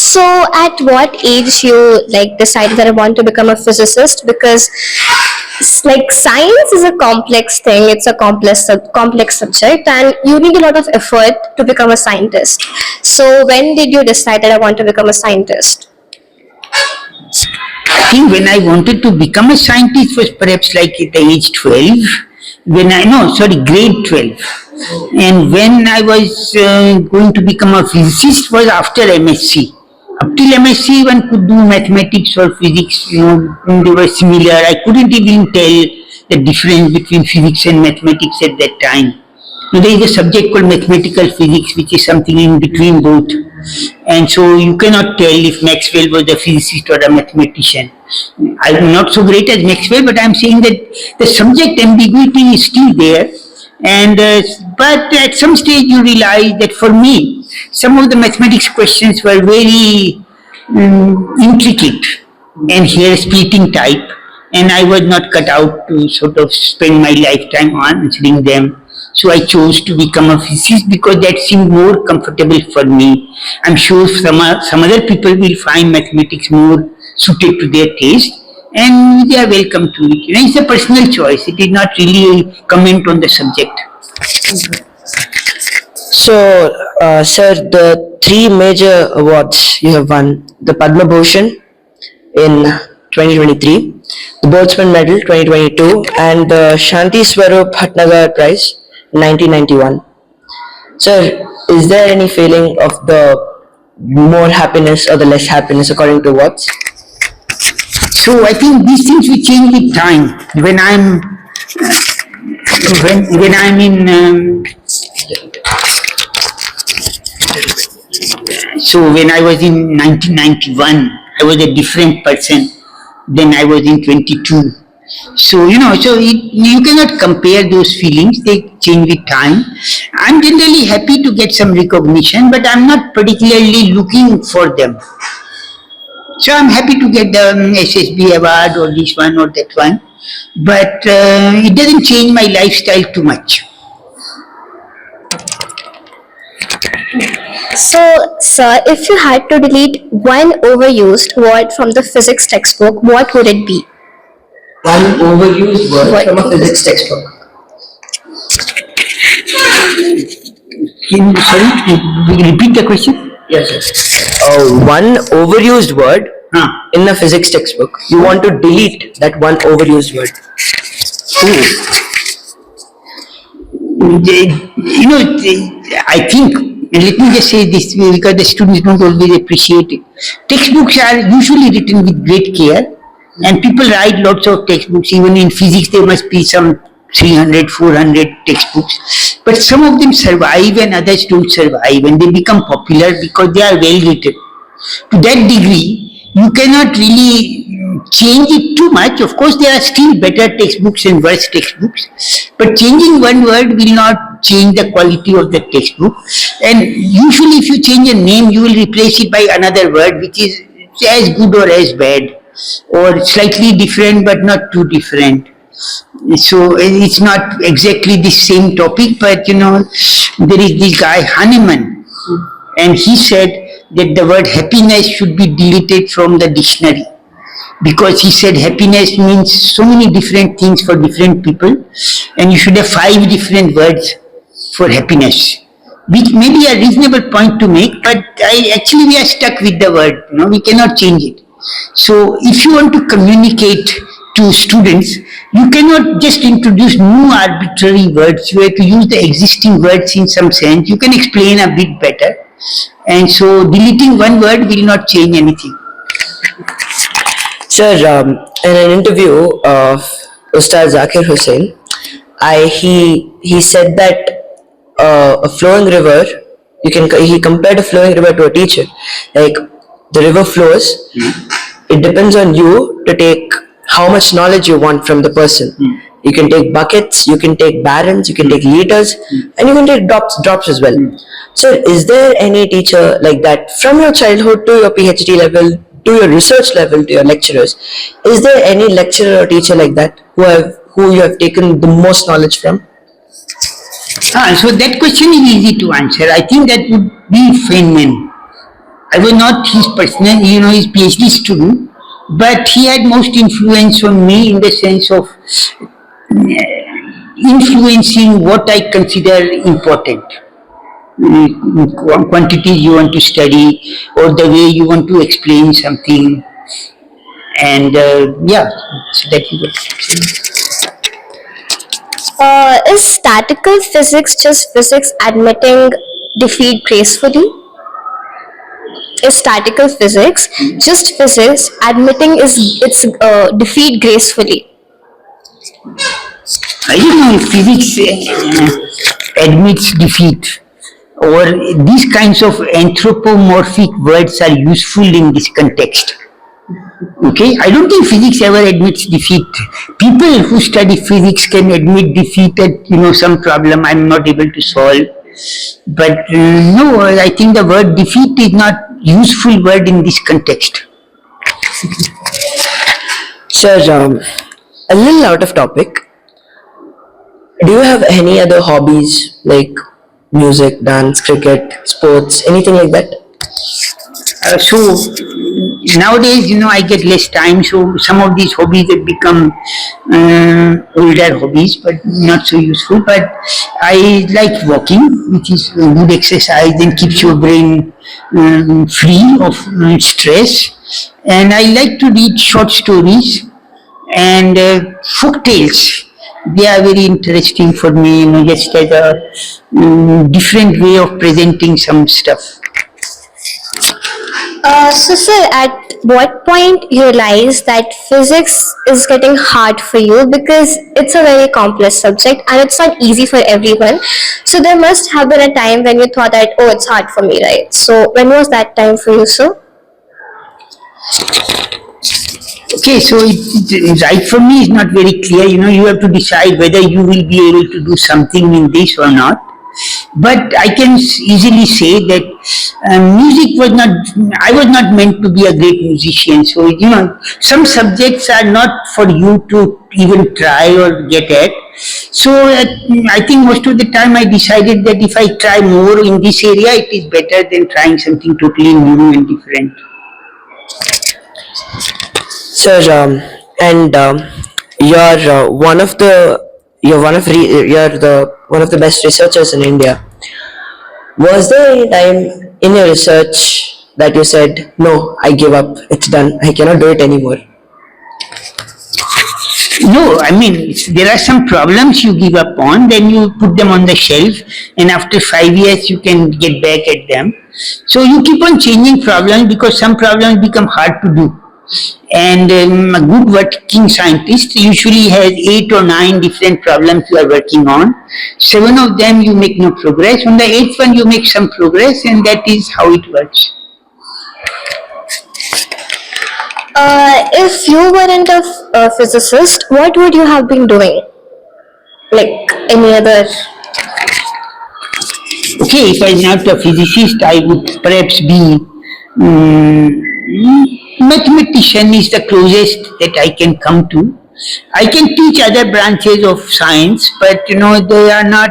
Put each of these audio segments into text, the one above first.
So, at what age you like decided that I want to become a physicist? Because like science is a complex thing. It's a complex subject, and you need a lot of effort to become a scientist. So, when did you decide that I want to become a scientist? I think when I wanted to become a scientist was perhaps like at the age 12, grade 12. And when I was going to become a physicist was after MSc. Up till MSc, one could do mathematics or physics, they were similar. I couldn't even tell the difference between physics and mathematics at that time. There is a subject called mathematical physics, which is something in between both. And so you cannot tell if Maxwell was a physicist or a mathematician. I'm not so great as Maxwell, but I'm saying that the subject ambiguity is still there. And but at some stage you realize that for me, some of the mathematics questions were very intricate and hair splitting type, and I was not cut out to sort of spend my lifetime answering them. So I chose to become a physicist because that seemed more comfortable for me. I'm sure some other people will find mathematics more suited to their taste, and they are welcome to it. It's a personal choice. It is not really a comment on the subject. So, sir, the three major awards you have won: the Padma Bhushan in 2023, the Boltzmann Medal 2022, and the Shanti Swarup Bhatnagar Prize 1991. Sir, is there any feeling of the more happiness or the less happiness according to awards? So I think these things will change with time. When I'm in so when I was in 1991, I was a different person than I was in 22. So, you cannot compare those feelings, they change with time. I'm generally happy to get some recognition, but I'm not particularly looking for them. So, I'm happy to get the SSB award or this one or that one, but it doesn't change my lifestyle too much. So, sir, if you had to delete one overused word from the physics textbook, what would it be? One overused word from a physics textbook. Sorry, repeat the question? Yes, sir. One overused word in a physics textbook. You want to delete that one overused word. I think, and let me just say this because the students don't always appreciate it. Textbooks are usually written with great care, and people write lots of textbooks. Even in physics, there must be some 300, 400 textbooks. But some of them survive and others don't survive, and they become popular because they are well written. To that degree, you cannot really change it too much. Of course, there are still better textbooks and worse textbooks, but changing one word will not change the quality of the textbook. And usually, if you change a name, you will replace it by another word which is as good or as bad, or slightly different but not too different. So it's not exactly the same topic, but there is this guy Hahnemann, and he said that the word happiness should be deleted from the dictionary, because he said happiness means so many different things for different people, and you should have 5 different words for happiness, which may be a reasonable point to make, but we are stuck with the word. We cannot change it. So if you want to communicate to students, you cannot just introduce new arbitrary words. You have to use the existing words in some sense. You can explain a bit better. And so deleting one word will not change anything. Sir, in an interview of Ustad Zakir Hussain, he said that a flowing river, he compared a flowing river to a teacher. Like, the river flows, it depends on you to take how much knowledge you want from the person. You can take buckets, you can take barrels, you can take liters, and you can take drops as well. So, is there any teacher like that from your childhood to your PhD level, to your research level, to your lecturers? Is there any lecturer or teacher like that who you have taken the most knowledge from? So that question is easy to answer. I think that would be Feynman. I was not his personal, his PhD student, but he had most influence on me in the sense of influencing what I consider important. Quantities you want to study, or the way you want to explain something, and yeah, so that is what. Is statical physics just physics admitting defeat gracefully? Is statical physics just physics admitting its defeat gracefully? I don't know if physics admits defeat, or these kinds of anthropomorphic words are useful in this context. Okay, I don't think physics ever admits defeat. People who study physics can admit defeat at some problem I'm not able to solve. But no, I think the word defeat is not useful word in this context. Sir, a little out of topic. Do you have any other hobbies like music, dance, cricket, sports, anything like that? So nowadays, I get less time, so some of these hobbies have become older hobbies, but not so useful. But I like walking, which is a good exercise and keeps your brain free of stress. And I like to read short stories and folk tales. They are very interesting for me, just as a different way of presenting some stuff. So, sir, at what point you realize that physics is getting hard for you because it's a very complex subject and it's not easy for everyone? So, there must have been a time when you thought that, oh, it's hard for me, right? So, when was that time for you, sir? Okay, so right for me is not very clear. You have to decide whether you will be able to do something in this or not. But I can easily say that music was not, I was not meant to be a great musician. So, some subjects are not for you to even try or get at. So, I think most of the time I decided that if I try more in this area, it is better than trying something totally new and different. Sir, and you're one of the best researchers in India. Was there any time in your research that you said, "No, I give up. It's done. I cannot do it anymore"? No, I mean, there are some problems you give up on, then you put them on the shelf, and after 5 years you can get back at them. So you keep on changing problems because some problems become hard to do. And a good working scientist usually has 8 or 9 different problems you are working on. 7 of them you make no progress. On the 8th one you make some progress, and that is how it works. If you weren't a physicist, what would you have been doing? Like any other? Okay, if I was not a physicist, I would perhaps be mathematician is the closest that I can come to. I can teach other branches of science, but they are not,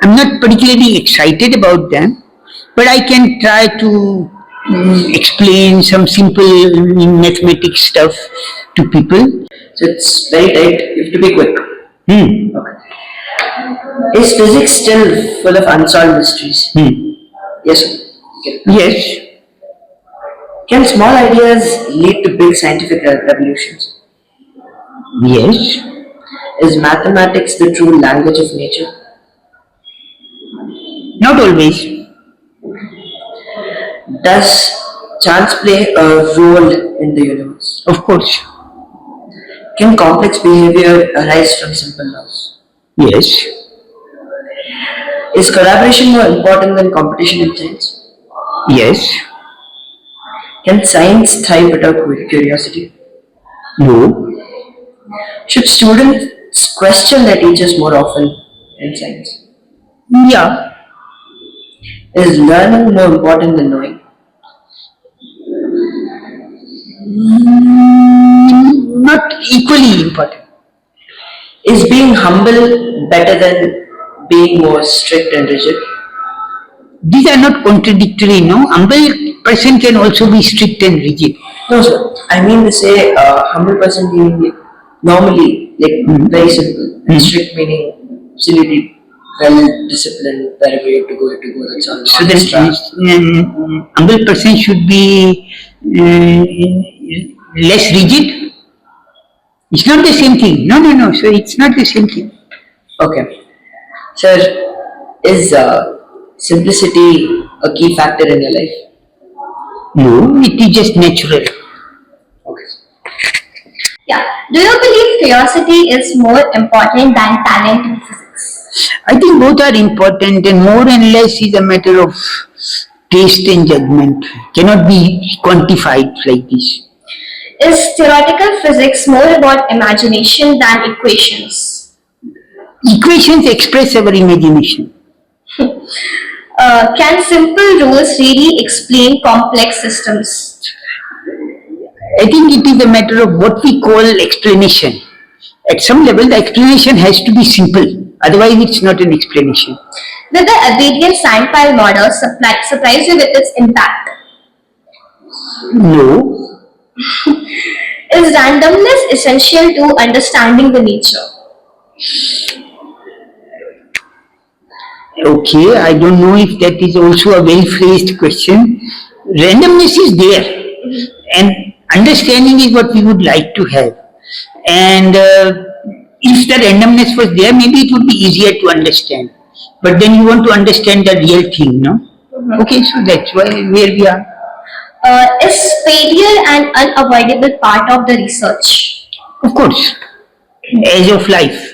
I'm not particularly excited about them, but I can try to explain some simple mathematics stuff to people. So it's very tight. You have to be quick. Okay. Is physics still full of unsolved mysteries? Yes. Sir. Okay. Yes. Can small ideas lead to big scientific revolutions? Yes. Is mathematics the true language of nature? Not always. Does chance play a role in the universe? Of course. Can complex behavior arise from simple laws? Yes. Is collaboration more important than competition in science? Yes. Can science thrive without curiosity? No. Should students question their teachers more often in science? Yeah. Is learning more important than knowing? Not equally important. Is being humble better than being more strict and rigid? These are not contradictory, no. Humble person can also be strict and rigid. No, sir. I mean to say, humble person being like, normally like very simple. And strict meaning absolutely well disciplined. Wherever you have to go, you have to go. That's all. So Not then, extra. humble person should be less rigid. It's not the same thing. No, no, no. So it's not the same thing. Okay. Sir, is simplicity a key factor in your life? No, it is just natural. Okay. Yeah. Do you believe curiosity is more important than talent in physics? I think both are important, and more and less is a matter of taste and judgment. Cannot be quantified like this. Is theoretical physics more about imagination than equations? Equations express our imagination. Can simple rules really explain complex systems? I think it is a matter of what we call explanation. At some level, the explanation has to be simple. Otherwise, it's not an explanation. Did the Abelian sine-phi model surprise you with its impact? No. Is randomness essential to understanding the nature? Okay, I don't know if that is also a well phrased question. Randomness is there, and understanding is what we would like to have. And if the randomness was there, maybe it would be easier to understand. But then you want to understand the real thing, no? Okay, so that's why where we are. Is failure an unavoidable part of the research? Of course, as of life.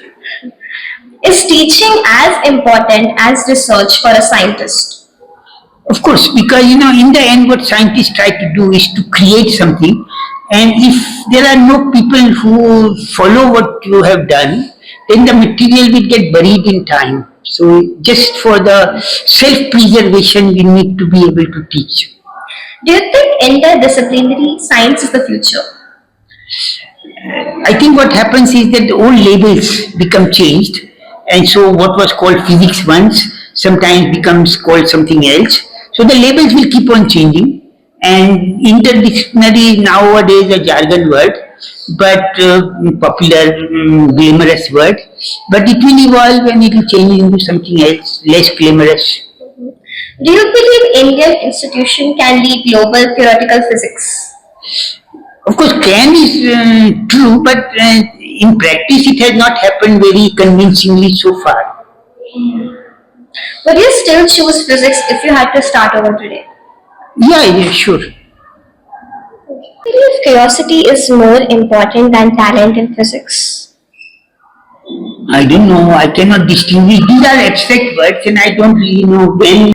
Is teaching as important as research for a scientist? Of course, because in the end, what scientists try to do is to create something, and if there are no people who follow what you have done, then the material will get buried in time. So, just for the self-preservation, we need to be able to teach. Do you think interdisciplinary science is the future? I think what happens is that the old labels become changed, and so what was called physics once sometimes becomes called something else. So the labels will keep on changing, and interdisciplinary is nowadays a jargon word, but popular, glamorous word. But it will evolve and it will change into something else, less glamorous. Do you believe Indian institution can lead global theoretical physics? Of course, can is true, but in practice it has not happened very convincingly so far. Would you still choose physics if you had to start over today? Yeah, sure. Do you believe curiosity is more important than talent in physics? I don't know, I cannot distinguish. These are abstract words and I don't really know when